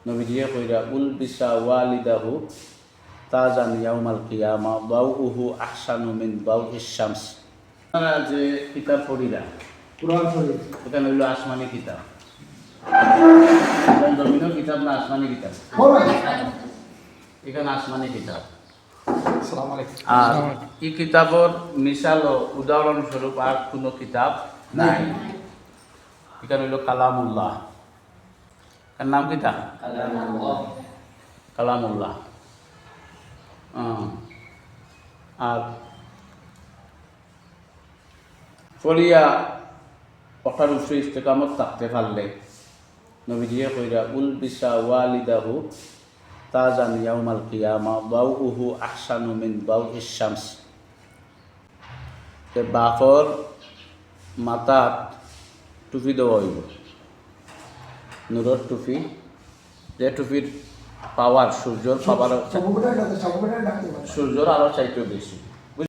নবীজিয়ে কইরা উল বিসা ওয়ালিদাহু তাজান ইয়াউমাল কিয়ামা দাউহু আহসানু মিন দাউইশ শামস। আপনারা যে কিতাব পড়িরা কুরআন শরীফ এটা হইল আসমানি কিতাব। জমিনের কিতাব না আসমানি কিতাব? এখানে আসমানি কিতাব। আসসালামু আলাইকুম। আর এই কিতাবর মিসাল ও উদাহরণস্বরূপ আর কোনো কিতাব নাই। এখানে হইল কালামুল্লাহ। এর নাম কিতা? কালামুল্লাহ। আর ফলিয়া কথার উপরে ইস্তেকামত থাকতে পারলে নবীজিয়ে কইরা উল বিসা ওয়ালিদাহু তাজান ইয়াউমাল কিয়ামা দাউহু আহসানু মিন দাউইশ শামস। তে বাপর মাথাত টুপি দেওয়া হইব, নূরের টুপি, যে টুপির পাওয়ার সূর্যর পাওয়ার সূর্যর আলো চাইতেও বেশি।